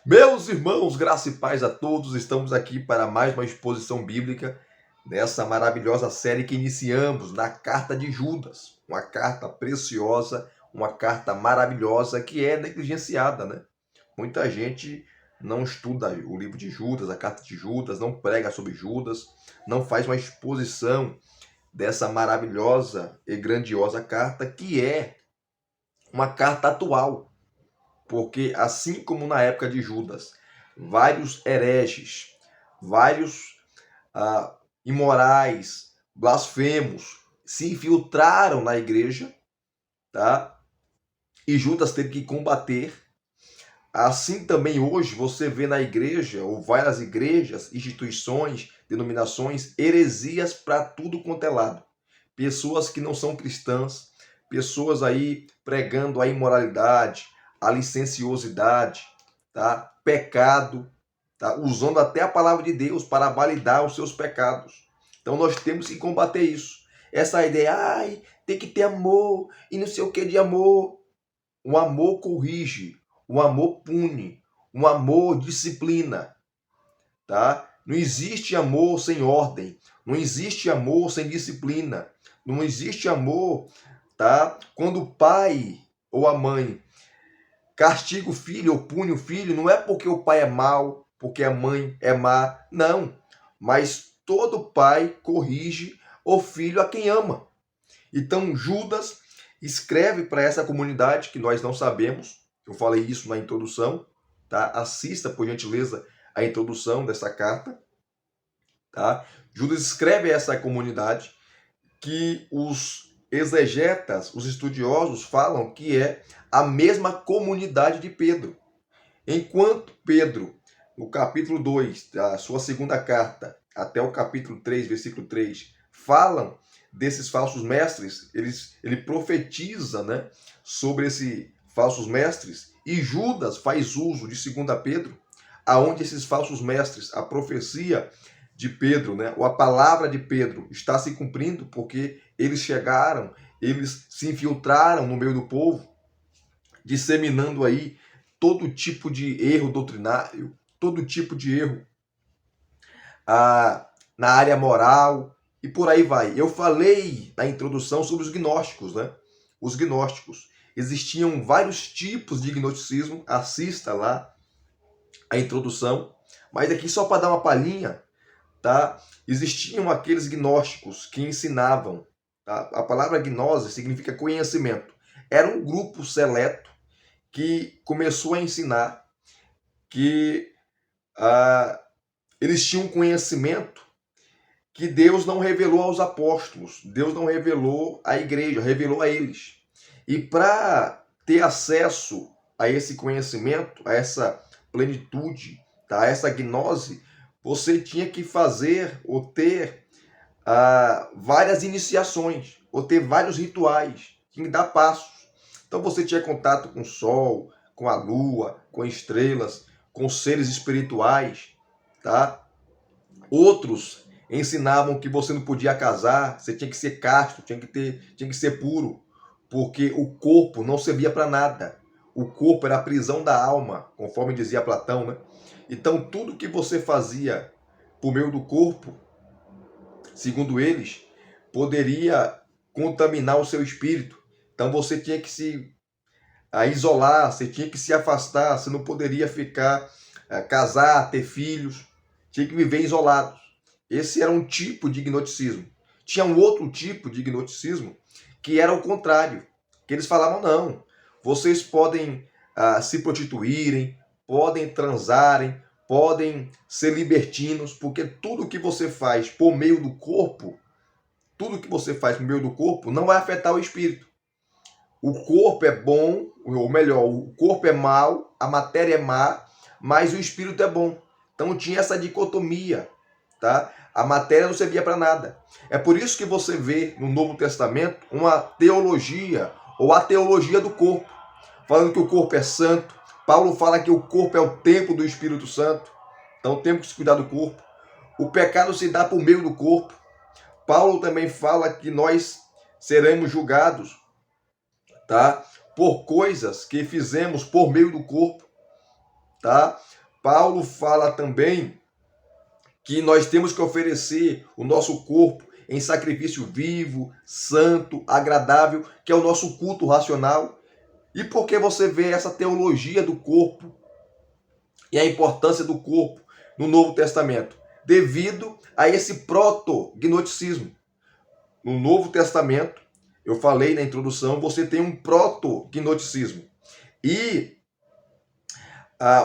Meus irmãos, graça e paz a todos, estamos aqui para mais uma exposição bíblica nessa maravilhosa série que iniciamos na carta de Judas, uma carta preciosa, uma carta maravilhosa que é negligenciada, né? Muita gente não estuda o livro de Judas, a carta de Judas, não prega sobre Judas, não faz uma exposição dessa maravilhosa e grandiosa carta que é uma carta atual. Porque assim como na época de Judas, vários hereges, vários imorais, blasfemos se infiltraram na igreja, tá? E Judas teve que combater. Assim também hoje você vê na igreja, ou várias igrejas, instituições, denominações, heresias para tudo quanto é lado. Pessoas que não são cristãs, pessoas aí pregando a imoralidade, a licenciosidade, tá? Pecado, tá? Usando até a palavra de Deus para validar os seus pecados. Então nós temos que combater isso. Essa ideia, tem que ter amor e não sei o que de amor. O amor corrige, o amor pune, o amor disciplina, tá? Não existe amor sem ordem, não existe amor sem disciplina, não existe amor, tá? Quando o pai ou a mãe castiga o filho ou pune o filho, não é porque o pai é mau, porque a mãe é má, não. Mas todo pai corrige o filho a quem ama. Então Judas escreve para essa comunidade que nós não sabemos. Eu falei isso na introdução, tá? Assista por gentileza a introdução dessa carta, tá? Judas escreve a essa comunidade que os exegetas, os estudiosos falam que é a mesma comunidade de Pedro. Enquanto Pedro, no capítulo 2 da sua segunda carta, até o capítulo 3, versículo 3, falam desses falsos mestres, ele profetiza, né, sobre esses falsos mestres, e Judas faz uso de 2 Pedro, aonde esses falsos mestres, a profecia de Pedro, né, ou a palavra de Pedro está se cumprindo, porque eles chegaram, eles se infiltraram no meio do povo, disseminando aí todo tipo de erro doutrinário, todo tipo de erro na área moral e por aí vai. Eu falei na introdução sobre os gnósticos, né? Os gnósticos. Existiam vários tipos de gnosticismo, assista lá a introdução, mas aqui só para dar uma palhinha, tá? Existiam aqueles gnósticos que ensinavam, tá? A palavra gnose significa conhecimento. Era um grupo seleto que começou a ensinar que eles tinham conhecimento que Deus não revelou aos apóstolos, Deus não revelou à igreja, revelou a eles. E para ter acesso a esse conhecimento, a essa plenitude, tá? A essa gnose, você tinha que fazer ou ter várias iniciações, ou ter vários rituais, tinha que dar passos. Então você tinha contato com o sol, com a lua, com estrelas, com seres espirituais, tá? Outros ensinavam que você não podia casar, você tinha que ser casto, tinha que ser puro, porque o corpo não servia para nada. O corpo era a prisão da alma, conforme dizia Platão, né? Então tudo que você fazia por meio do corpo, segundo eles, poderia contaminar o seu espírito. Então você tinha que se isolar, você tinha que se afastar, você não poderia ficar, casar, ter filhos, tinha que viver isolado. Esse era um tipo de gnosticismo. Tinha um outro tipo de gnosticismo que era o contrário, que eles falavam, não, vocês podem se prostituírem, podem transarem, podem ser libertinos, porque tudo que você faz por meio do corpo, tudo que você faz por meio do corpo não vai afetar o espírito. O corpo é bom, ou melhor, o corpo é mau, a matéria é má, mas o espírito é bom. Então tinha essa dicotomia, tá? A matéria não servia para nada. É por isso que você vê no Novo Testamento uma teologia, ou a teologia do corpo, falando que o corpo é santo. Paulo fala que o corpo é o templo do Espírito Santo, então temos que se cuidar do corpo. O pecado se dá por meio do corpo. Paulo também fala que nós seremos julgados, tá? Por coisas que fizemos por meio do corpo, tá? Paulo fala também que nós temos que oferecer o nosso corpo em sacrifício vivo, santo, agradável, que é o nosso culto racional. E por que você vê essa teologia do corpo e a importância do corpo no Novo Testamento? Devido a esse proto-gnosticismo. No Novo Testamento, eu falei na introdução, você tem um proto-gnosticismo. E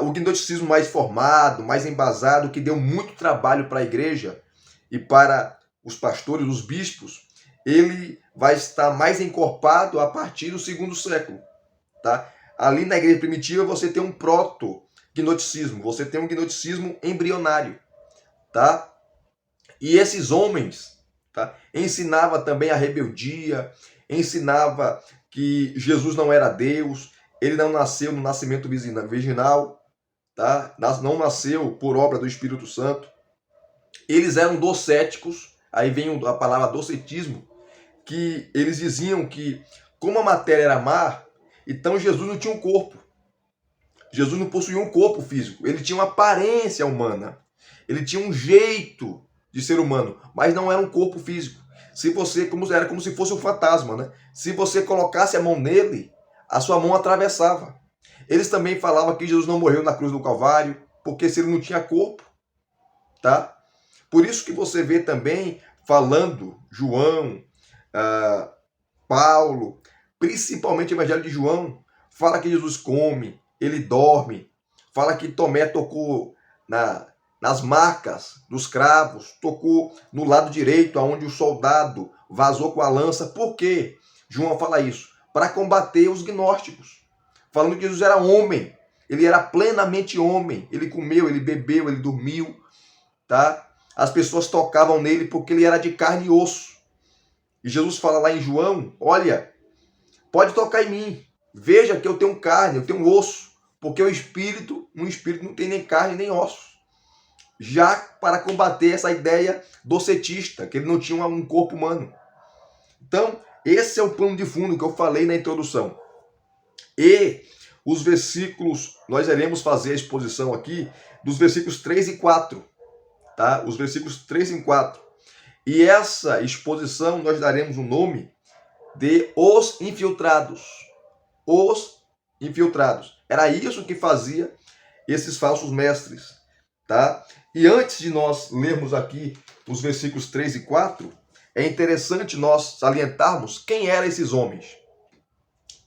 o gnosticismo mais formado, mais embasado, que deu muito trabalho para a igreja e para os pastores, os bispos, ele vai estar mais encorpado a partir do segundo século. Tá? Ali na igreja primitiva você tem um proto-gnosticismo, você tem um gnosticismo embrionário. Tá? E esses homens, tá, ensinava também a rebeldia, ensinava que Jesus não era Deus, ele não nasceu no nascimento virginal, tá? Não nasceu por obra do Espírito Santo. Eles eram docéticos, aí vem a palavra docetismo, que eles diziam que como a matéria era má, então Jesus não tinha um corpo. Jesus não possuía um corpo físico, ele tinha uma aparência humana, ele tinha um jeito de ser humano, mas não era um corpo físico. Se você, era como se fosse um fantasma, né? Se você colocasse a mão nele, a sua mão atravessava. Eles também falavam que Jesus não morreu na cruz do Calvário, porque se ele não tinha corpo, tá? Por isso que você vê também falando João, Paulo, principalmente o Evangelho de João, fala que Jesus come, ele dorme, fala que Tomé tocou nas marcas dos cravos, tocou no lado direito, aonde o soldado vazou com a lança. Por quê? João fala isso? Para combater os gnósticos. Falando que Jesus era homem, ele era plenamente homem, ele comeu, ele bebeu, ele dormiu, tá? As pessoas tocavam nele porque ele era de carne e osso. E Jesus fala lá em João, olha, pode tocar em mim, veja que eu tenho carne, eu tenho osso, porque um espírito não tem nem carne nem osso. Já para combater essa ideia docetista, que ele não tinha um corpo humano. Então, esse é o plano de fundo que eu falei na introdução. E os versículos, nós iremos fazer a exposição aqui dos versículos 3 e 4. Tá? Os versículos 3 e 4. E essa exposição nós daremos o nome de Os Infiltrados. Os Infiltrados. Era isso que fazia esses falsos mestres. Tá? E antes de nós lermos aqui os versículos 3 e 4, é interessante nós salientarmos quem eram esses homens.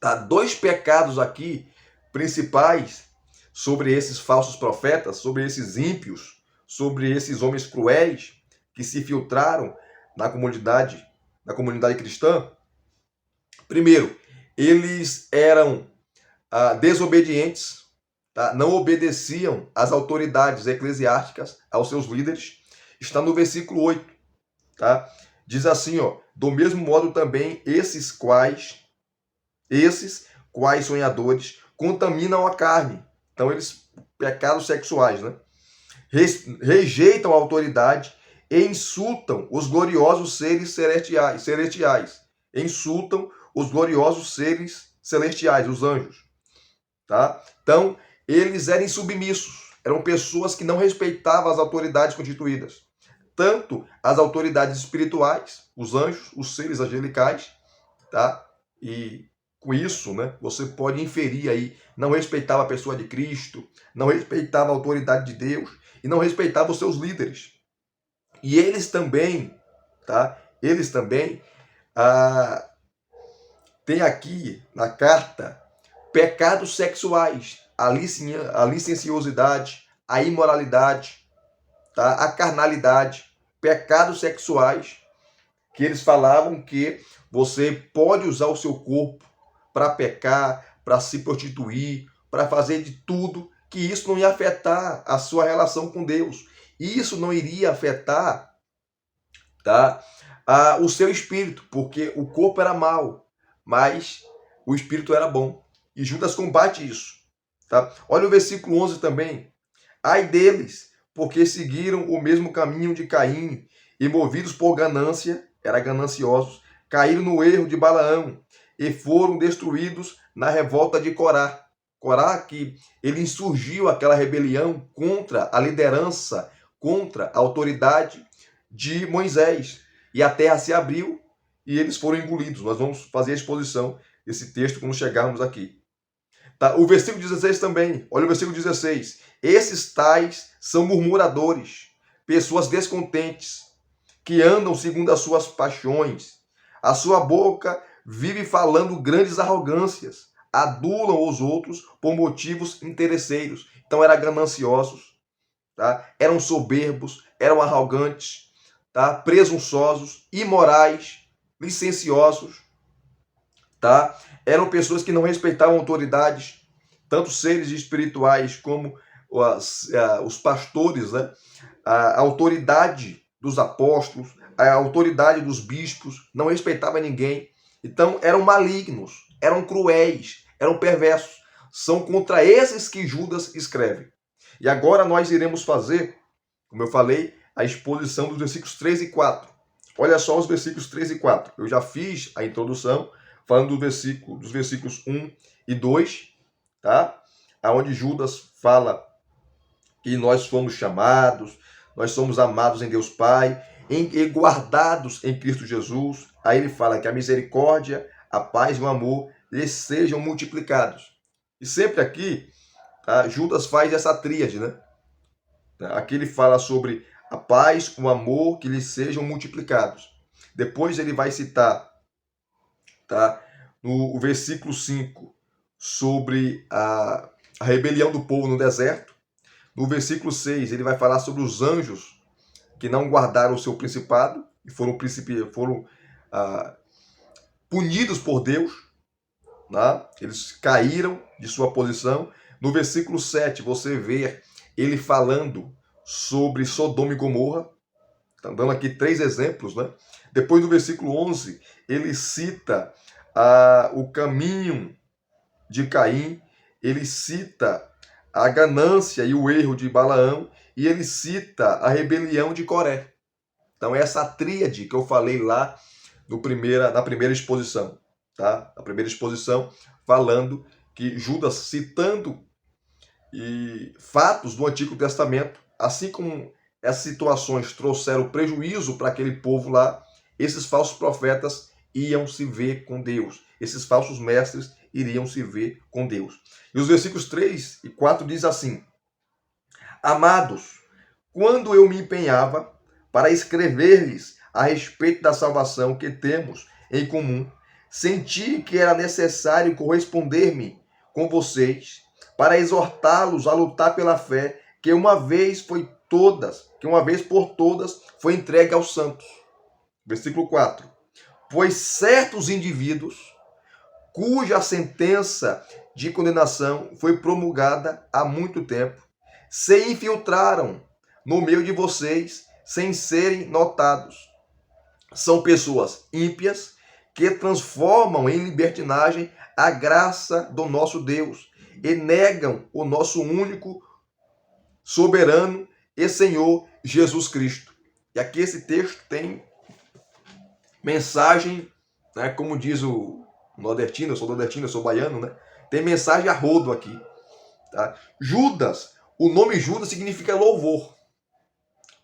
Tá? 2 pecados aqui principais sobre esses falsos profetas, sobre esses ímpios, sobre esses homens cruéis que se filtraram na comunidade cristã. Primeiro, eles eram desobedientes, tá? Não obedeciam às autoridades eclesiásticas, aos seus líderes. Está no versículo 8. Tá? Diz assim, ó, do mesmo modo também esses quais sonhadores contaminam a carne. Então eles, pecados sexuais, né? Rejeitam a autoridade e insultam os gloriosos seres celestiais. Insultam os gloriosos seres celestiais, os anjos. Tá? Então, eles eram insubmissos. Eram pessoas que não respeitavam as autoridades constituídas. Tanto as autoridades espirituais, os anjos, os seres angelicais, tá? E com isso, né, você pode inferir aí, não respeitava a pessoa de Cristo, não respeitava a autoridade de Deus e não respeitava os seus líderes. E eles também, tá? Eles também têm aqui na carta pecados sexuais, a licenciosidade, a imoralidade, tá? A carnalidade, pecados sexuais, que eles falavam que você pode usar o seu corpo para pecar, para se prostituir, para fazer de tudo, que isso não ia afetar a sua relação com Deus. Isso não iria afetar, tá, o seu espírito, porque o corpo era mau, mas o espírito era bom. E Judas combate isso. Tá? Olha o versículo 11 também. Ai deles, porque seguiram o mesmo caminho de Caim, e movidos por ganância, eram gananciosos, caíram no erro de Balaão, e foram destruídos na revolta de Corá. Corá, que ele insurgiu aquela rebelião contra a liderança, contra a autoridade de Moisés. E a terra se abriu e eles foram engolidos. Nós vamos fazer a exposição desse texto quando chegarmos aqui. Tá? O versículo 16 também. Olha o versículo 16. Esses tais são murmuradores, pessoas descontentes, que andam segundo as suas paixões. A sua boca vive falando grandes arrogâncias. Adulam os outros por motivos interesseiros. Então eram gananciosos, tá? Eram soberbos, eram arrogantes, tá? Presunçosos, imorais, licenciosos, tá? Eram pessoas que não respeitavam autoridades, tanto seres espirituais como os pastores, né? A autoridade dos apóstolos, a autoridade dos bispos, não respeitava ninguém. Então eram malignos, eram cruéis, eram perversos. São contra esses que Judas escreve. E agora nós iremos fazer, como eu falei, a exposição dos versículos 3 e 4. Olha só os versículos 3 e 4. Eu já fiz a introdução falando dos versículos 1 e 2, tá? Aonde Judas fala que nós fomos chamados, nós somos amados em Deus Pai, e guardados em Cristo Jesus. Aí ele fala que a misericórdia, a paz e o amor lhes sejam multiplicados. E sempre aqui, tá, Judas faz essa tríade, né? Aqui ele fala sobre a paz, o amor, que lhes sejam multiplicados. Depois ele vai citar, tá, no versículo 5, sobre a rebelião do povo no deserto. No versículo 6, ele vai falar sobre os anjos que não guardaram o seu principado e foram punidos por Deus. Né? Eles caíram de sua posição. No versículo 7, você vê ele falando sobre Sodoma e Gomorra. Está dando aqui 3 exemplos. Né? Depois, no versículo 11, ele cita o caminho de Caim, ele cita a ganância e o erro de Balaão, e ele cita a rebelião de Coré. Então, essa tríade que eu falei lá na primeira exposição. Tá? A primeira exposição, falando que Judas, citando fatos do Antigo Testamento, assim como essas situações trouxeram prejuízo para aquele povo lá, esses falsos profetas iam se ver com Deus. Esses falsos mestres iriam se ver com Deus. E os versículos 3 e 4 diz assim: Amados, quando eu me empenhava para escrever-lhes a respeito da salvação que temos em comum, senti que era necessário corresponder-me com vocês para exortá-los a lutar pela fé que uma vez por todas foi entregue aos santos. Versículo 4. Pois certos indivíduos, cuja sentença de condenação foi promulgada há muito tempo, se infiltraram no meio de vocês sem serem notados. São pessoas ímpias que transformam em libertinagem a graça do nosso Deus e negam o nosso único, soberano e Senhor Jesus Cristo. E aqui esse texto tem mensagem, né, como diz o nordestino, eu sou baiano, né? Tem mensagem a rodo aqui. Tá? Judas, o nome Judas significa louvor.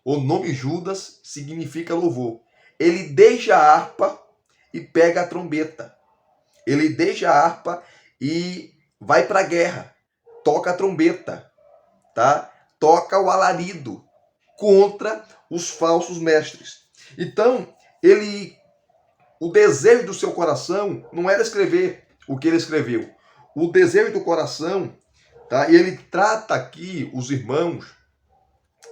O nome Judas significa louvor. Ele deixa a harpa e pega a trombeta. Ele deixa a harpa e vai para a guerra. Toca a trombeta, tá? Toca o alarido contra os falsos mestres. Então, o desejo do seu coração não era escrever o que ele escreveu. O desejo do coração, tá? E ele trata aqui os irmãos,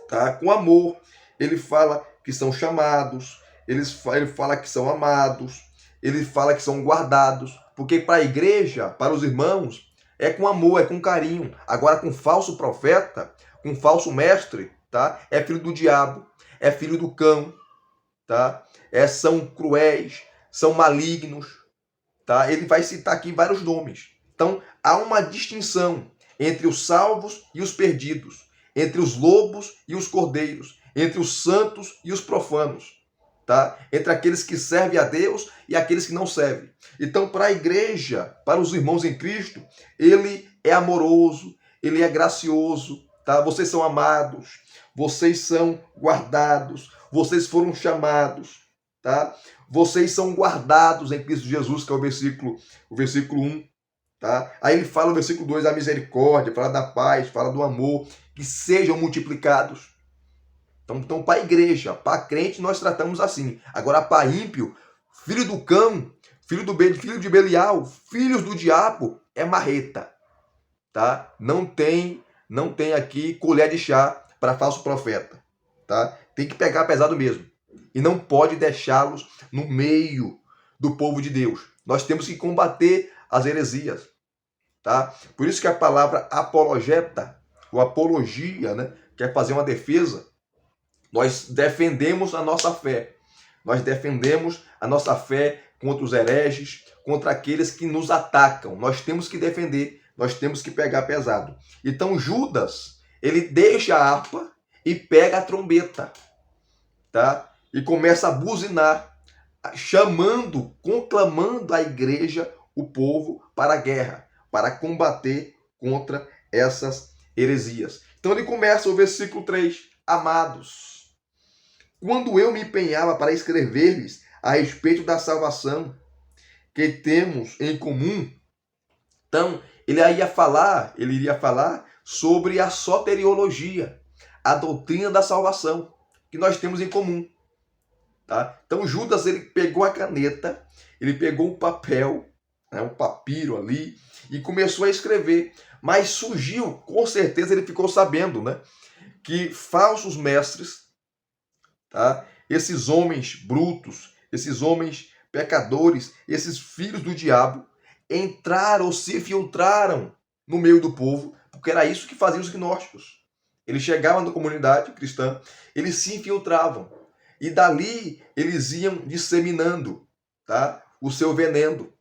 tá? Com amor. Ele fala que são chamados, ele fala que são amados, ele fala que são guardados, porque para a igreja, para os irmãos, é com amor, é com carinho. Agora, com falso profeta, com falso mestre, tá? É filho do diabo, é filho do cão, tá? São cruéis, são malignos, tá? Ele vai citar aqui vários nomes. Então, há uma distinção entre os salvos e os perdidos, entre os lobos e os cordeiros, entre os santos e os profanos, tá? Entre aqueles que servem a Deus e aqueles que não servem. Então, para a igreja, para os irmãos em Cristo, ele é amoroso, ele é gracioso, tá? Vocês são amados, vocês são guardados, vocês foram chamados, tá? Vocês são guardados em Cristo Jesus, que é o versículo 1, tá? Aí ele fala no versículo 2 a misericórdia, fala da paz, fala do amor, que sejam multiplicados. Então para a igreja, para crente, nós tratamos assim. Agora, para ímpio, filho do cão, filho de Belial, filhos do diabo, é marreta, tá? Não tem aqui colher de chá para falso profeta, tá? Tem que pegar pesado mesmo. E não pode deixá-los no meio do povo de Deus. Nós temos que combater as heresias, tá? Por isso que a palavra apologeta, ou apologia, né, quer fazer uma defesa. Nós defendemos a nossa fé. Nós defendemos a nossa fé contra os hereges, contra aqueles que nos atacam. Nós temos que defender, nós temos que pegar pesado. Então Judas, ele deixa a harpa e pega a trombeta, tá? E começa a buzinar, chamando, conclamando a igreja, o povo, para a guerra, para combater contra essas heresias. Então ele começa o versículo 3, amados, quando eu me empenhava para escrever-lhes a respeito da salvação que temos em comum. Então, ele iria falar sobre a soteriologia, a doutrina da salvação que nós temos em comum, tá? Então, Judas, ele pegou a caneta, ele pegou um papel, né, um papiro ali, e começou a escrever. Mas surgiu, com certeza ele ficou sabendo, né, que falsos mestres, tá? Esses homens brutos, esses homens pecadores, esses filhos do diabo, entraram, se filtraram no meio do povo, porque era isso que faziam os gnósticos. Eles chegavam na comunidade cristã, eles se infiltravam, e dali eles iam disseminando, tá, o veneno,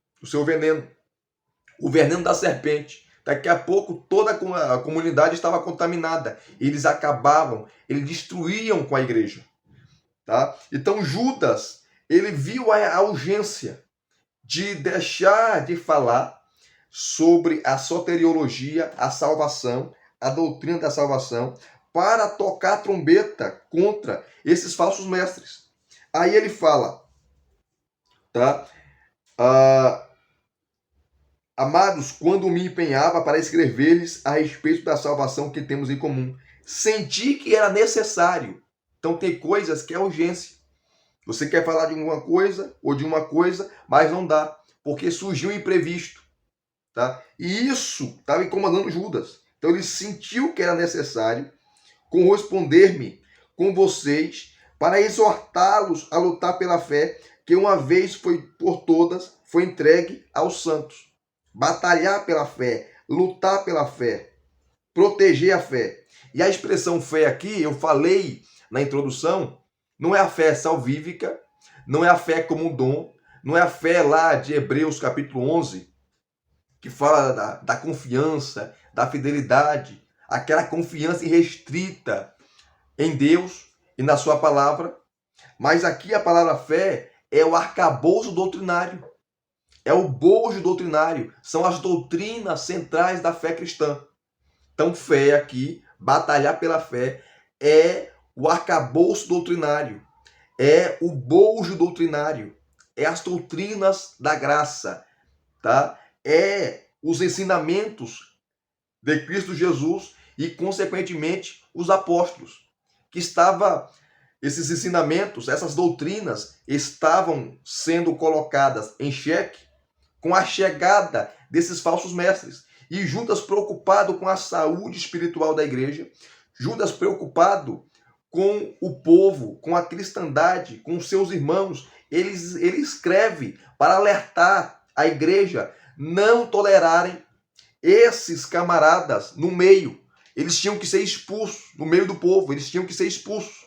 o veneno da serpente. Daqui a pouco toda a comunidade estava contaminada. Eles acabavam, eles destruíam com a igreja, tá? Então Judas, ele viu a urgência de deixar de falar sobre a soteriologia, a salvação, a doutrina da salvação, para tocar a trombeta contra esses falsos mestres. Aí ele fala, tá? Amados, quando me empenhava para escrever-lhes a respeito da salvação que temos em comum, senti que era necessário. Então tem coisas que é urgência. Você quer falar de alguma coisa ou de uma coisa, mas não dá, porque surgiu um imprevisto, tá? E isso estava incomodando Judas. Então ele sentiu que era necessário corresponder-me com vocês para exortá-los a lutar pela fé que uma vez foi por todas foi entregue aos santos. Batalhar pela fé, lutar pela fé, proteger a fé. E a expressão fé aqui, eu falei na introdução, não é a fé salvífica, não é a fé como um dom, não é a fé lá de Hebreus capítulo 11, que fala da confiança, da fidelidade, aquela confiança irrestrita em Deus e na sua palavra. Mas aqui a palavra fé é o arcabouço doutrinário, é o bojo doutrinário, são as doutrinas centrais da fé cristã. Então fé aqui, batalhar pela fé, é o arcabouço doutrinário, é o bojo doutrinário, é as doutrinas da graça, tá? É os ensinamentos de Cristo Jesus e, consequentemente, os apóstolos, que esses ensinamentos, essas doutrinas estavam sendo colocadas em xeque com a chegada desses falsos mestres. E Judas preocupado com a saúde espiritual da igreja, Judas preocupado com o povo, com a cristandade, com seus irmãos, ele escreve para alertar a igreja não tolerarem esses camaradas no meio. Eles tinham que ser expulsos no meio do povo, eles tinham que ser expulsos.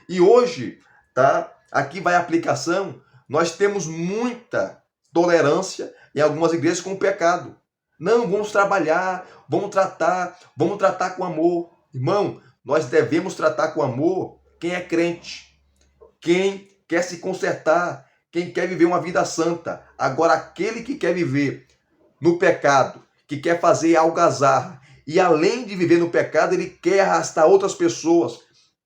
E hoje, tá? Aqui vai a aplicação, nós temos muita tolerância em algumas igrejas com o pecado. Não, vamos trabalhar, vamos tratar com amor. Irmão, nós devemos tratar com amor quem é crente, quem quer se consertar, quem quer viver uma vida santa. Agora, aquele que quer viver no pecado, que quer fazer algazarra. E além de viver no pecado, ele quer arrastar outras pessoas,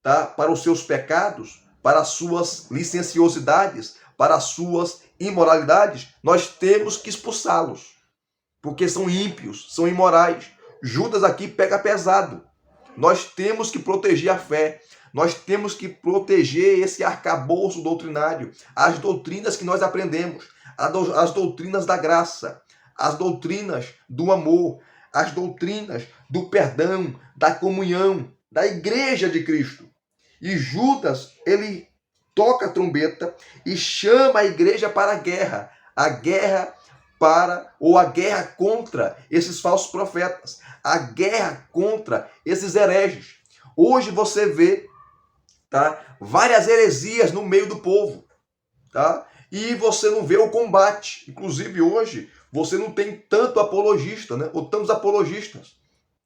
tá, para os seus pecados, para as suas licenciosidades, para as suas imoralidades. Nós temos que expulsá-los, porque são ímpios, são imorais. Judas aqui pega pesado. Nós temos que proteger a fé. Nós temos que proteger esse arcabouço doutrinário, as doutrinas que nós aprendemos, as doutrinas da graça, as doutrinas do amor, as doutrinas do perdão, da comunhão, da igreja de Cristo. E Judas, ele toca a trombeta e chama a igreja para a guerra para, ou a guerra contra esses falsos profetas, a guerra contra esses hereges. Hoje você vê, tá, várias heresias no meio do povo, tá? E você não vê o combate. Inclusive hoje você não tem tanto apologista, né? Ou tantos apologistas,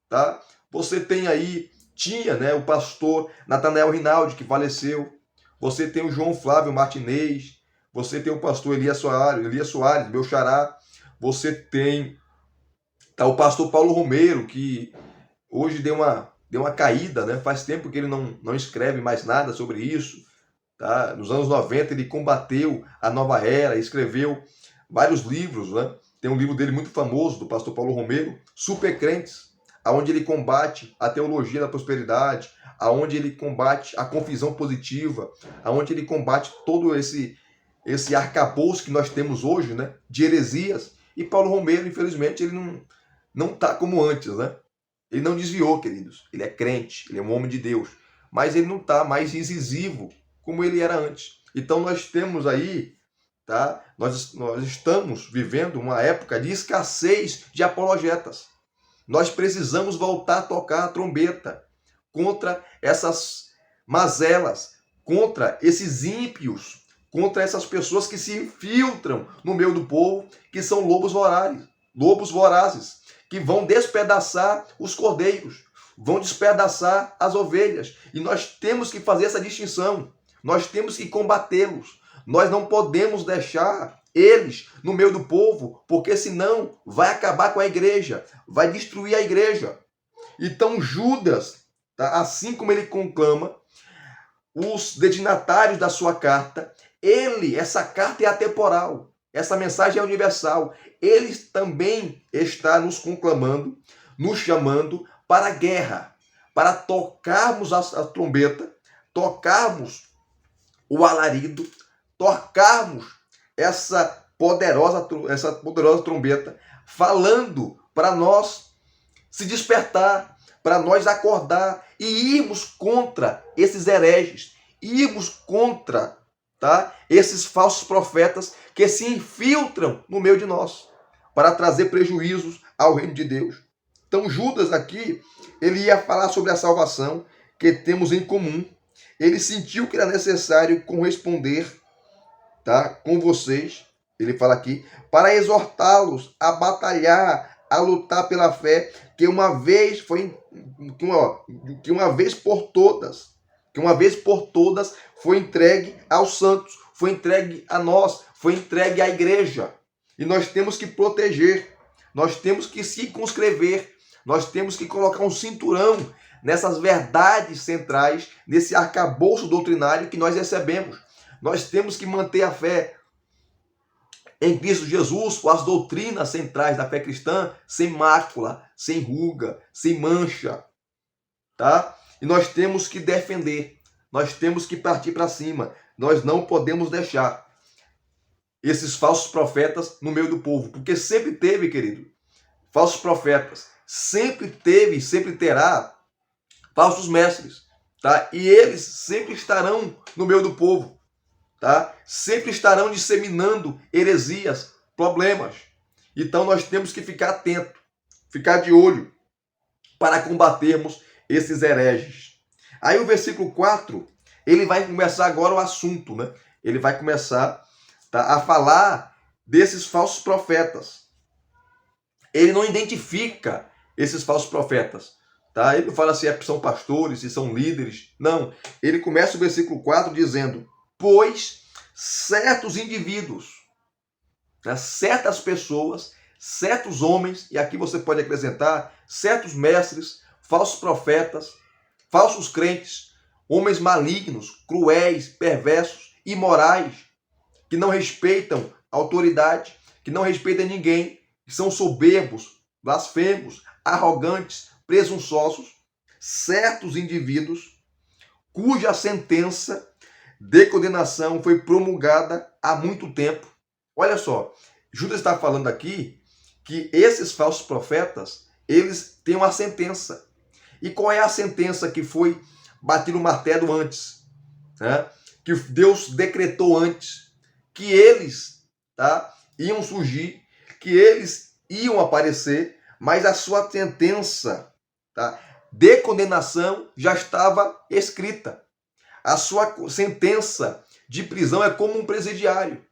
tá? Você tem aí, tinha, né, o pastor Natanael Rinaldi, que faleceu. Você tem o João Flávio Martinez. Você tem o pastor Elias Soares, meu xará. Você tem, tá, o pastor Paulo Romero, que hoje deu uma caída, né? Faz tempo que ele não escreve mais nada sobre isso. Tá? Nos anos 90 ele combateu a nova era, escreveu vários livros, né? Tem um livro dele muito famoso, do pastor Paulo Romero, Super Crentes, onde ele combate a teologia da prosperidade, aonde ele combate a confissão positiva, aonde ele combate todo esse arcabouço que nós temos hoje, né, de heresias. E Paulo Romero, infelizmente, ele não está como antes, né? Ele não desviou, queridos. Ele é crente, ele é um homem de Deus, mas ele não está mais incisivo como ele era antes. Então nós temos aí, tá? Nós estamos vivendo uma época de escassez de apologetas. Nós precisamos voltar a tocar a trombeta contra essas mazelas, contra esses ímpios, contra essas pessoas que se infiltram no meio do povo, que são lobos vorazes, que vão despedaçar os cordeiros, vão despedaçar as ovelhas. E nós temos que fazer essa distinção. Nós temos que combatê-los. Nós não podemos deixar eles no meio do povo, porque senão vai acabar com a igreja, vai destruir a igreja. Então Judas, tá, assim como ele conclama os destinatários da sua carta, essa carta é atemporal, essa mensagem é universal. Ele também está nos conclamando, nos chamando para a guerra, para tocarmos a trombeta, tocarmos o alarido, tocarmos essa poderosa trombeta, falando para nós se despertar, para nós acordar e irmos contra esses hereges, irmos contra, tá, esses falsos profetas que se infiltram no meio de nós para trazer prejuízos ao reino de Deus. Então Judas aqui, ele ia falar sobre a salvação que temos em comum. Ele sentiu que era necessário corresponder, tá, com vocês, ele fala aqui, para exortá-los a batalhar, a lutar pela fé que uma vez por todas foi entregue aos santos, foi entregue a nós, foi entregue à igreja. E nós temos que proteger, nós temos que circunscrever, nós temos que colocar um cinturão nessas verdades centrais, nesse arcabouço doutrinário que nós recebemos. Nós temos que manter a fé em Cristo Jesus, com as doutrinas centrais da fé cristã, sem mácula, sem ruga, sem mancha, tá? E nós temos que defender, nós temos que partir para cima. Nós não podemos deixar esses falsos profetas no meio do povo, porque sempre teve, querido, falsos profetas, sempre teve e sempre terá falsos mestres, tá? E eles sempre estarão no meio do povo, tá? Sempre estarão disseminando heresias, problemas. Então nós temos que ficar atento, ficar de olho para combatermos esses hereges. Aí o versículo 4, ele vai começar agora o assunto, né? Ele vai começar, tá, a falar desses falsos profetas. Ele não identifica esses falsos profetas, tá? Ele não fala se são pastores, se são líderes. Não. Ele começa o versículo 4 dizendo: pois certos indivíduos, né, certas pessoas certos homens, e aqui você pode acrescentar, certos mestres, falsos profetas, falsos crentes, homens malignos, cruéis, perversos, imorais, que não respeitam a autoridade, que não respeitam ninguém, que são soberbos, blasfemos, arrogantes, presunçosos, certos indivíduos cuja sentença de condenação foi promulgada há muito tempo. Olha só, Judas está falando aqui que esses falsos profetas, eles têm uma sentença. E qual é a sentença que foi batida no martelo antes? Né? Que Deus decretou antes que eles, tá, iam surgir, que eles iam aparecer, mas a sua sentença, tá, de condenação já estava escrita. A sua sentença de prisão é como um presidiário,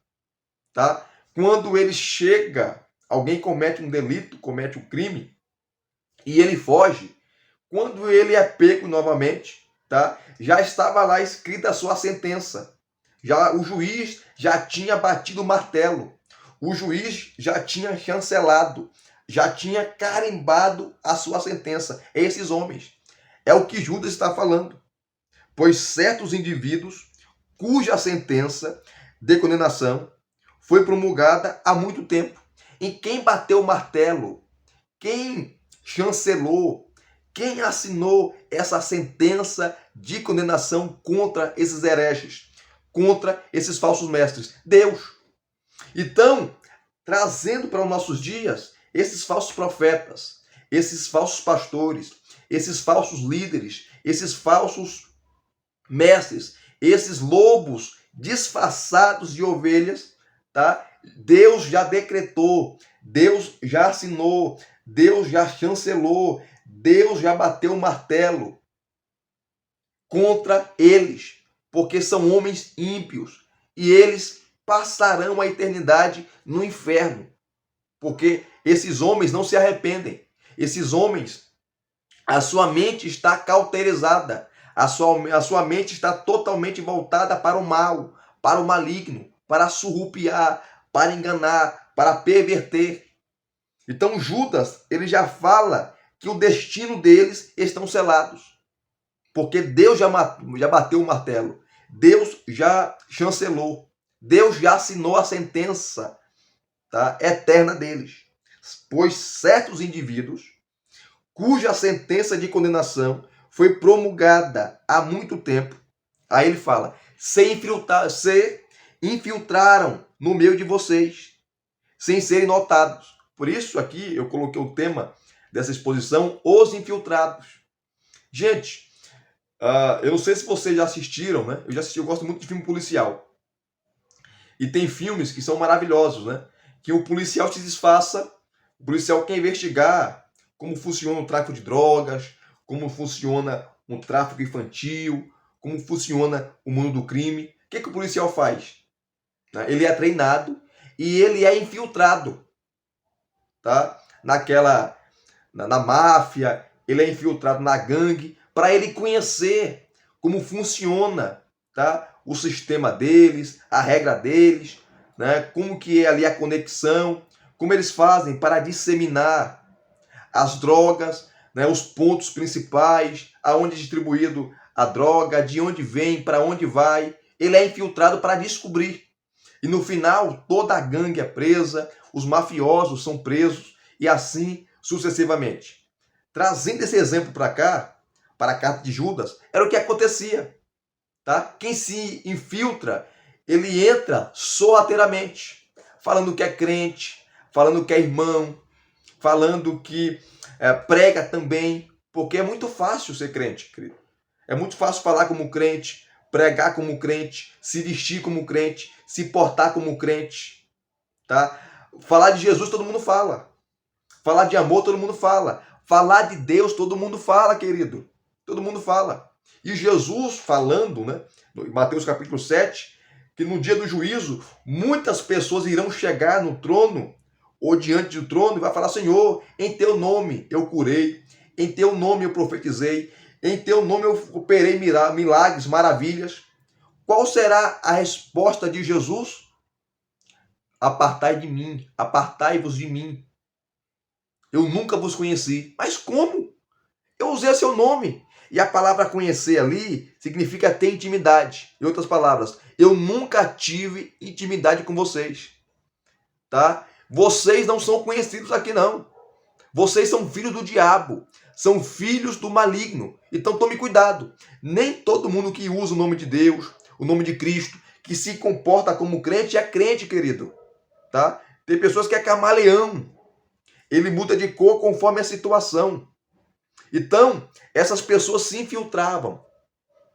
tá? Quando ele chega, alguém comete um delito, comete um crime, e ele foge, quando ele é pego novamente, tá? Já estava lá escrita a sua sentença. Já o juiz já tinha batido o martelo. O juiz já tinha chancelado, já tinha carimbado a sua sentença. Esses homens. É o que Judas está falando. Pois certos indivíduos cuja sentença de condenação foi promulgada há muito tempo. E quem bateu o martelo, quem chancelou, quem assinou essa sentença de condenação contra esses hereges, contra esses falsos mestres? Deus. Então, trazendo para os nossos dias esses falsos profetas, esses falsos pastores, esses falsos líderes, esses falsos mestres, esses lobos disfarçados de ovelhas, tá? Deus já decretou, Deus já assinou, Deus já chancelou, Deus já bateu o martelo contra eles, porque são homens ímpios e eles passarão a eternidade no inferno, porque esses homens não se arrependem. Esses homens, a sua mente está cauterizada, a sua mente está totalmente voltada para o mal, para o maligno, para surrupiar, para enganar, para perverter. Então Judas, ele já fala que o destino deles estão selados. Porque Deus já bateu o martelo. Deus já chancelou. Deus já assinou a sentença, tá, eterna deles. Pois certos indivíduos, cuja sentença de condenação foi promulgada há muito tempo, aí ele fala, se infiltraram no meio de vocês, sem serem notados. Por isso aqui eu coloquei o tema dessa exposição, os infiltrados. Gente, eu não sei se vocês já assistiram, né? Eu já assisti, eu gosto muito de filme policial. E tem filmes que são maravilhosos, né? Que o policial se disfarça, o policial quer investigar como funciona o tráfico de drogas, como funciona o tráfico infantil, como funciona o mundo do crime. O que o policial faz? Ele é treinado e ele é infiltrado, tá? Na máfia, ele é infiltrado na gangue, para ele conhecer como funciona, tá, o sistema deles, a regra deles, né, como que é ali a conexão, como eles fazem para disseminar as drogas, né, os pontos principais, aonde é distribuído a droga, de onde vem, para onde vai. Ele é infiltrado para descobrir. E no final, toda a gangue é presa, os mafiosos são presos e assim sucessivamente. Trazendo esse exemplo para cá, para a carta de Judas, era o que acontecia. Tá? Quem se infiltra, ele entra sorrateiramente, falando que é crente, falando que é irmão, falando que prega também, porque é muito fácil ser crente, querido. É muito fácil falar como crente, pregar como crente, se vestir como crente, se portar como crente. Tá? Falar de Jesus todo mundo fala. Falar de amor todo mundo fala. Falar de Deus todo mundo fala, querido. Todo mundo fala. E Jesus falando, né, em Mateus capítulo 7, que no dia do juízo, muitas pessoas irão chegar no trono, ou diante do trono, e vai falar, Senhor, em teu nome eu curei, em teu nome eu profetizei, em teu nome eu operei milagres, maravilhas. Qual será a resposta de Jesus? Apartai de mim, apartai-vos de mim. Eu nunca vos conheci. Mas como? Eu usei o seu nome. E a palavra conhecer ali significa ter intimidade. Em outras palavras, eu nunca tive intimidade com vocês. Tá? Vocês não são conhecidos aqui, não. Vocês são filhos do diabo. São filhos do maligno. Então tome cuidado. Nem todo mundo que usa o nome de Deus, o nome de Cristo, que se comporta como crente, é crente, querido. Tá? Tem pessoas que é camaleão. Ele muda de cor conforme a situação. Então, essas pessoas se infiltravam,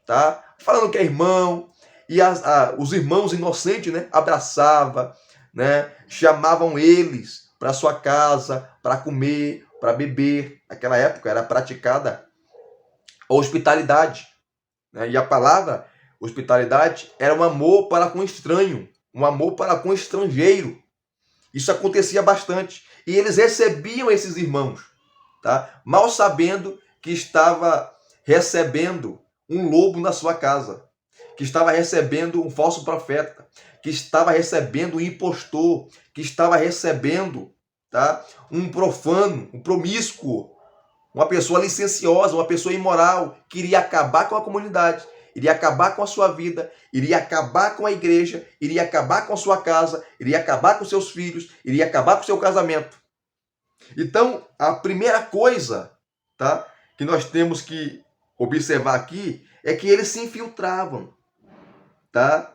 tá? Falando que é irmão, e os irmãos inocentes, né? Abraçava, né? Chamavam eles para sua casa, para comer, para beber. Naquela época era praticada a hospitalidade, né? E a palavra hospitalidade era um amor para com estranho, um amor para com estrangeiro. Isso acontecia bastante. E eles recebiam esses irmãos, tá? Mal sabendo que estava recebendo um lobo na sua casa, que estava recebendo um falso profeta, que estava recebendo um impostor, que estava recebendo, tá? Um profano, um promíscuo, uma pessoa licenciosa, uma pessoa imoral, que iria acabar com a comunidade, iria acabar com a sua vida, iria acabar com a igreja, iria acabar com a sua casa, iria acabar com seus filhos, iria acabar com o seu casamento. Então, a primeira coisa, tá, que nós temos que observar aqui é que eles se infiltravam, tá?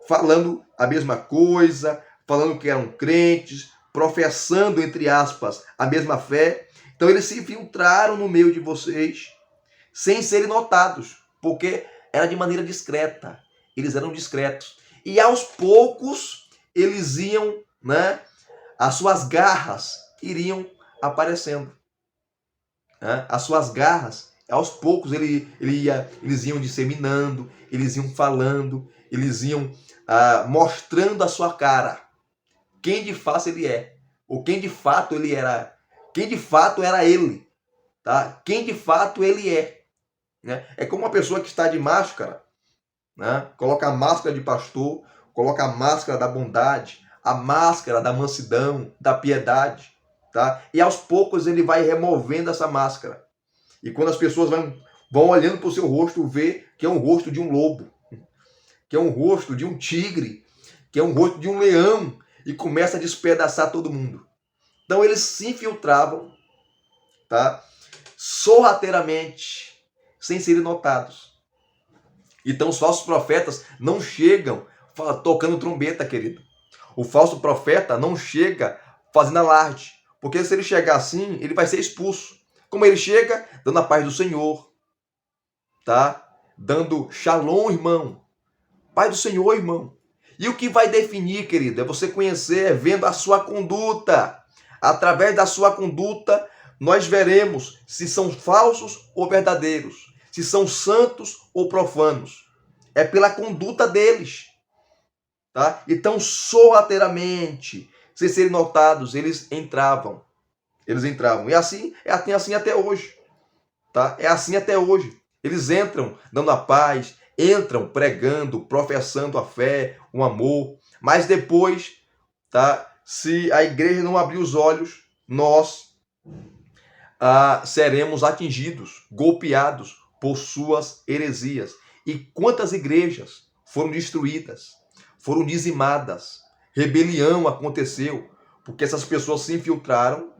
Falando a mesma coisa, falando que eram crentes, professando, entre aspas, a mesma fé. Então, eles se infiltraram no meio de vocês sem serem notados, porque era de maneira discreta. Eles eram discretos. E aos poucos, eles iam, né? As suas garras iriam aparecendo. Né? As suas garras, aos poucos, eles iam disseminando, eles iam falando, eles iam mostrando a sua cara. Quem de fato ele é. Ou quem de fato ele era. Quem de fato era ele. Tá? Quem de fato ele é. Né? É como uma pessoa que está de máscara, né? Coloca a máscara de pastor, coloca a máscara da bondade, a máscara da mansidão, da piedade, tá? E aos poucos ele vai removendo essa máscara. E quando as pessoas vão olhando para o seu rosto, vê que é um rosto de um lobo, que é um rosto de um tigre, que é um rosto de um leão, e começa a despedaçar todo mundo. Então eles se infiltravam, tá? Sorrateiramente, sem serem notados. Então os falsos profetas não chegam tocando trombeta, querido. O falso profeta não chega fazendo alarde, porque se ele chegar assim, ele vai ser expulso. Como ele chega? Dando a paz do Senhor, tá? Dando shalom, irmão. Paz do Senhor, irmão. E o que vai definir, querido, é você conhecer, vendo a sua conduta. Através da sua conduta, nós veremos se são falsos ou verdadeiros, se são santos ou profanos. É pela conduta deles. Tá? Então, sorrateiramente, sem serem notados, eles entravam. Eles entravam. E assim, assim até hoje. Tá? É assim até hoje. Eles entram dando a paz, entram pregando, professando a fé, o amor. Mas depois, tá? Se a igreja não abrir os olhos, nós seremos atingidos, golpeados por suas heresias. E quantas igrejas foram destruídas, foram dizimadas, rebelião aconteceu, porque essas pessoas se infiltraram,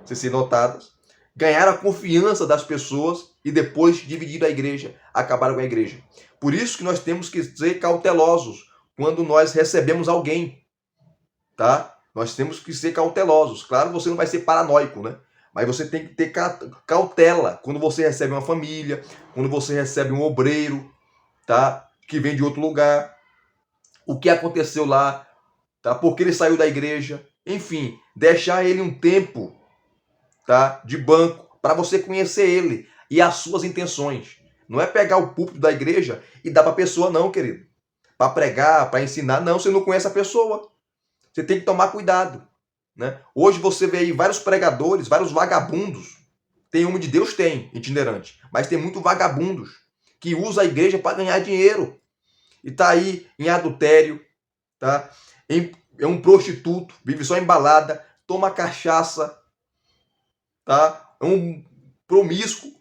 sem ser notadas, ganharam a confiança das pessoas e depois dividiram a igreja, acabaram com a igreja. Por isso que nós temos que ser cautelosos quando nós recebemos alguém, tá? Nós temos que ser cautelosos. Claro, você não vai ser paranoico, né? Mas você tem que ter cautela quando você recebe uma família, quando você recebe um obreiro, tá? Que vem de outro lugar. O que aconteceu lá, tá? Por que ele saiu da igreja? Enfim, deixar ele um tempo, tá? De banco para você conhecer ele e as suas intenções. Não é pegar o púlpito da igreja e dar para a pessoa, não, querido. Para pregar, para ensinar, não, você não conhece a pessoa. Você tem que tomar cuidado. Né? Hoje você vê aí vários pregadores, vários vagabundos. Tem homem de Deus? Tem, itinerante. Mas tem muito vagabundos que usa a igreja para ganhar dinheiro. E tá aí em adultério, tá? É um prostituto, vive só em balada, toma cachaça, tá? É um promíscuo,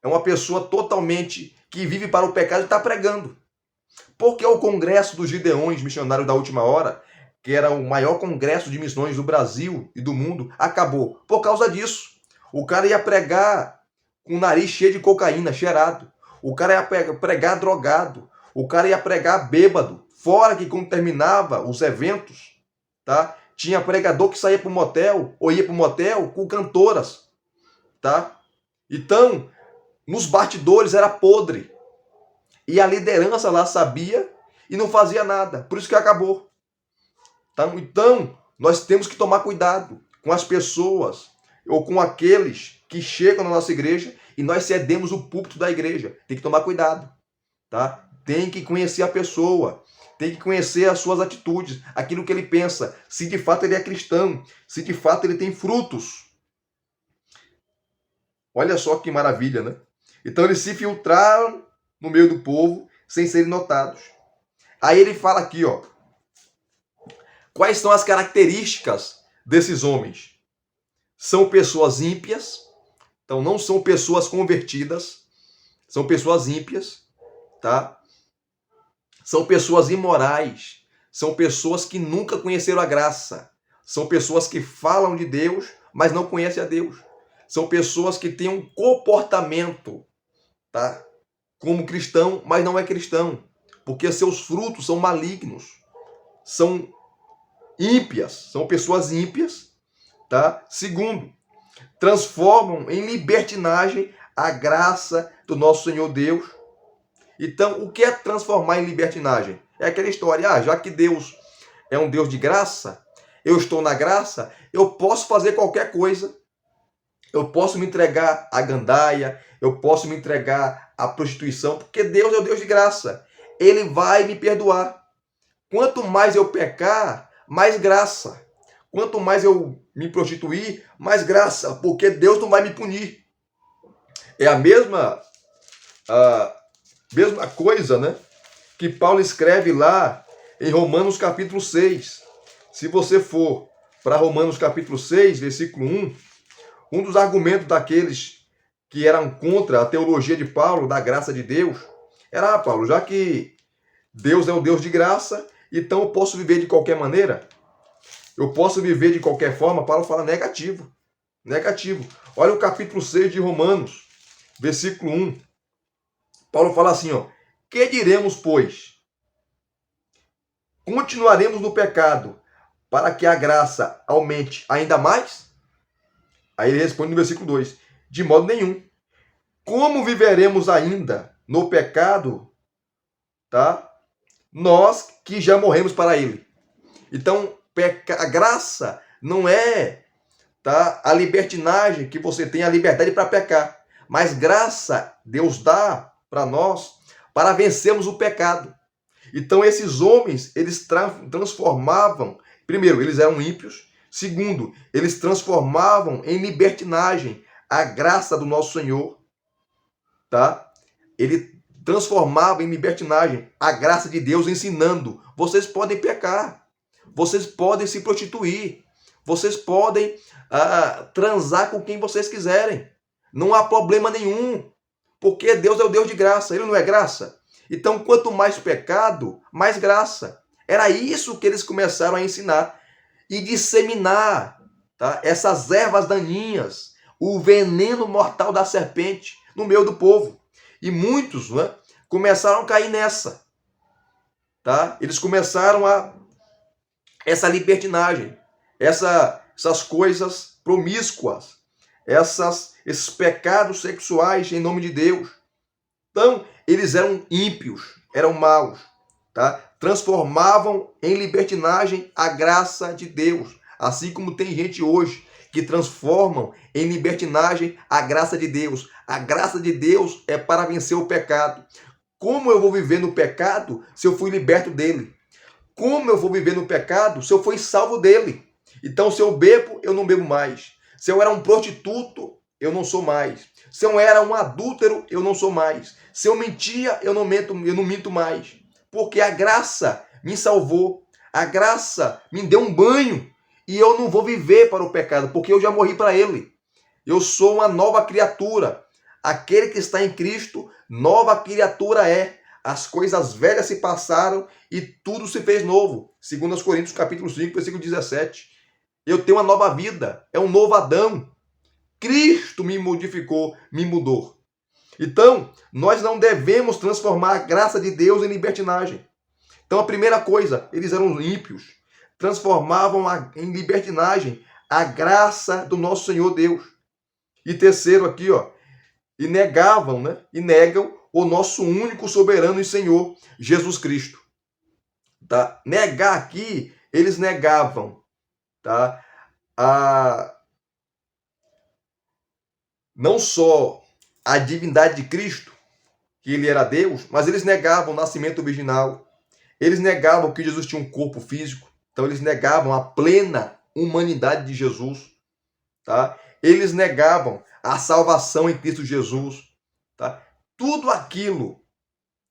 é uma pessoa totalmente que vive para o pecado e está pregando. Porque o Congresso dos Gideões Missionários da Última Hora, que era o maior congresso de missões do Brasil e do mundo, acabou por causa disso. O cara ia pregar com o nariz cheio de cocaína, cheirado. O cara ia pregar drogado. O cara ia pregar bêbado. Fora que quando terminava os eventos, tá? Tinha pregador que saía para o motel ou ia para o motel com cantoras, tá? Então, nos bastidores era podre. E a liderança lá sabia e não fazia nada. Por isso que acabou. Tá? Então, nós temos que tomar cuidado com as pessoas ou com aqueles que chegam na nossa igreja e nós cedemos o púlpito da igreja. Tem que tomar cuidado. Tá? Tem que conhecer a pessoa. Tem que conhecer as suas atitudes, aquilo que ele pensa. Se de fato ele é cristão, se de fato ele tem frutos. Olha só que maravilha, né? Então eles se filtraram no meio do povo sem serem notados. Aí ele fala aqui, ó. Quais são as características desses homens? São pessoas ímpias, então não são pessoas convertidas, são pessoas ímpias, tá? São pessoas imorais, são pessoas que nunca conheceram a graça, são pessoas que falam de Deus, mas não conhecem a Deus. São pessoas que têm um comportamento, tá? Como cristão, mas não é cristão, porque seus frutos são malignos, são ímpias, são pessoas ímpias, tá? Segundo, transformam em libertinagem a graça do nosso Senhor Deus. Então, o que é transformar em libertinagem? É aquela história, já que Deus é um Deus de graça, eu estou na graça, eu posso fazer qualquer coisa. Eu posso me entregar à gandaia, eu posso me entregar à prostituição, porque Deus é o Deus de graça. Ele vai me perdoar. Quanto mais eu pecar, mais graça. Quanto mais eu me prostituir, mais graça, porque Deus não vai me punir. É a mesma coisa, né, que Paulo escreve lá em Romanos capítulo 6. Se você for para Romanos capítulo 6, versículo 1, um dos argumentos daqueles que eram contra a teologia de Paulo, da graça de Deus, era, Paulo, já que Deus é o Deus de graça, então eu posso viver de qualquer maneira? Eu posso viver de qualquer forma? Paulo fala negativo. Negativo. Olha o capítulo 6 de Romanos, versículo 1. Paulo fala assim, ó. Que diremos, pois? Continuaremos no pecado para que a graça aumente ainda mais? Aí ele responde no versículo 2. De modo nenhum. Como viveremos ainda no pecado, tá? Nós que já morremos para ele. Então, a graça não é, tá, a libertinagem que você tem a liberdade para pecar. Mas graça Deus dá para nós para vencermos o pecado. Então, esses homens, eles transformavam, primeiro, eles eram ímpios. Segundo, eles transformavam em libertinagem a graça do nosso Senhor, tá? Ele transformava em libertinagem a graça de Deus, ensinando: vocês podem pecar, vocês podem se prostituir, vocês podem transar com quem vocês quiserem. Não há problema nenhum, porque Deus é o Deus de graça, Ele não é graça? Então, quanto mais pecado, mais graça. Era isso que eles começaram a ensinar e disseminar, tá, essas ervas daninhas, o veneno mortal da serpente no meio do povo. E muitos, né, começaram a cair nessa. Tá? Eles começaram essa libertinagem, essas coisas promíscuas, esses pecados sexuais em nome de Deus. Então, eles eram ímpios, eram maus, tá? Transformavam em libertinagem a graça de Deus. Assim como tem gente hoje que transformam em libertinagem a graça de Deus. A graça de Deus é para vencer o pecado. Como eu vou viver no pecado se eu fui liberto dele? Como eu vou viver no pecado se eu fui salvo dele? Então, se eu bebo, eu não bebo mais. Se eu era um prostituto, eu não sou mais. Se eu era um adúltero, eu não sou mais. Se eu mentia, eu não minto mais. Porque a graça me salvou. A graça me deu um banho. E eu não vou viver para o pecado, porque eu já morri para ele. Eu sou uma nova criatura. Aquele que está em Cristo, nova criatura é. As coisas velhas se passaram e tudo se fez novo. 2 Coríntios capítulo 5, versículo 17. Eu tenho uma nova vida, é um novo Adão. Cristo me modificou, me mudou. Então, nós não devemos transformar a graça de Deus em libertinagem. Então, a primeira coisa, eles eram ímpios, transformavam em libertinagem a graça do nosso Senhor Deus. E terceiro aqui, ó, e negavam, né? E negam o nosso único soberano e Senhor, Jesus Cristo. Tá? Negar aqui, eles negavam, tá? Não só a divindade de Cristo, que ele era Deus, mas eles negavam o nascimento original. Eles negavam que Jesus tinha um corpo físico. Então eles negavam a plena humanidade de Jesus. Tá? Eles negavam a salvação em Cristo Jesus. Tá? Tudo aquilo,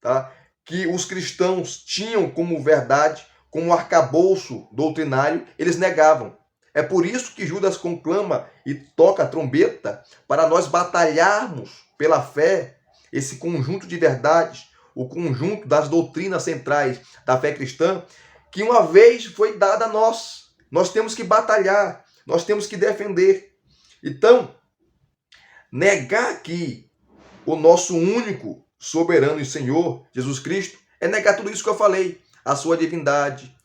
tá, que os cristãos tinham como verdade, como arcabouço doutrinário, eles negavam. É por isso que Judas conclama e toca a trombeta para nós batalharmos pela fé, esse conjunto de verdades, o conjunto das doutrinas centrais da fé cristã, que uma vez foi dada a nós. Nós temos que batalhar, nós temos que defender. Então, negar aqui o nosso único soberano e Senhor, Jesus Cristo, é negar tudo isso que eu falei. A sua divindade,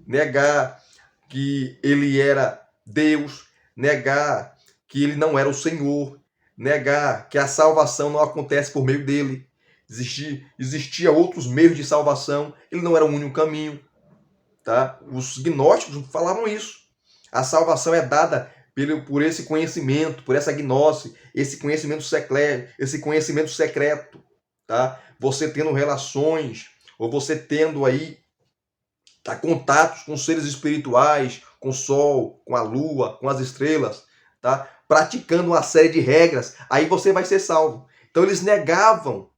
negar que ele era Deus, negar que ele não era o Senhor, negar que a salvação não acontece por meio dele. Existia outros meios de salvação, ele não era o único caminho. Tá? Os gnósticos falavam isso. A salvação é dada por esse conhecimento, por essa gnose, esse conhecimento secreto, tá? Você tendo relações, ou você tendo aí contatos com seres espirituais, com o sol, com a lua, com as estrelas, tá? Praticando uma série de regras, aí você vai ser salvo. Então eles negavam,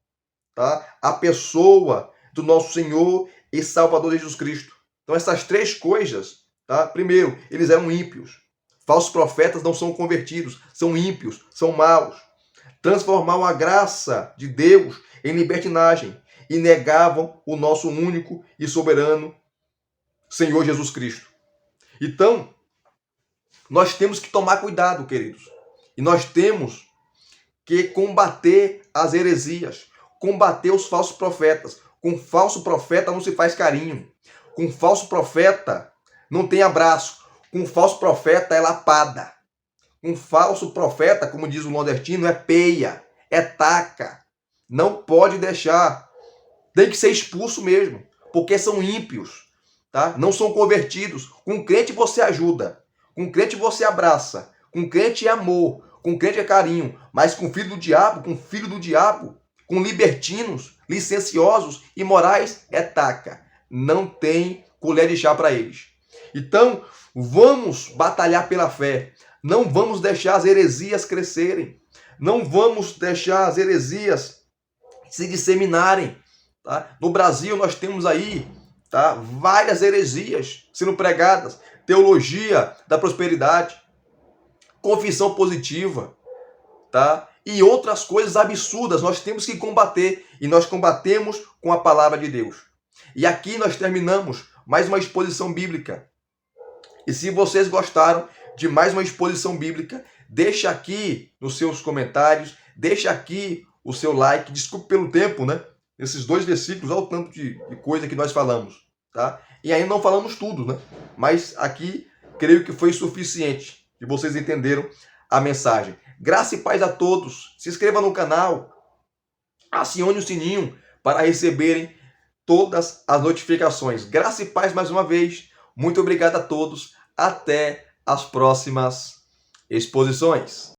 tá, a pessoa do nosso Senhor e Salvador Jesus Cristo. Então essas três coisas, tá? Primeiro, eles eram ímpios. Falsos profetas não são convertidos, são ímpios, são maus. Transformavam a graça de Deus em libertinagem e negavam o nosso único e soberano Senhor Jesus Cristo. Então, nós temos que tomar cuidado, queridos. E nós temos que combater as heresias, combater os falsos profetas. Com falso profeta não se faz carinho. Com falso profeta não tem abraço. Com falso profeta é lapada. Com falso profeta, como diz o nordestino, é peia, é taca. Não pode deixar. Tem que ser expulso mesmo, porque são ímpios, tá? Não são convertidos. Com crente você ajuda, com crente você abraça, com crente é amor, com crente é carinho, mas com filho do diabo, com libertinos, licenciosos e morais é taca. Não tem colher de chá para eles. Então, vamos batalhar pela fé. Não vamos deixar as heresias crescerem. Não vamos deixar as heresias se disseminarem. Tá? No Brasil, nós temos aí, tá, várias heresias sendo pregadas. Teologia da prosperidade, confissão positiva, tá? E outras coisas absurdas. Nós temos que combater. E nós combatemos com a palavra de Deus. E aqui nós terminamos mais uma exposição bíblica. E se vocês gostaram de mais uma exposição bíblica, deixa aqui nos seus comentários, deixa aqui o seu like. Desculpe pelo tempo, né? Esses 2 versículos, olha o tanto de coisa que nós falamos, tá? E ainda não falamos tudo, né? Mas aqui, creio que foi suficiente e vocês entenderam a mensagem. Graça e paz a todos. Se inscreva no canal, acione o sininho para receberem todas as notificações. Graça e paz mais uma vez. Muito obrigado a todos. Até as próximas exposições.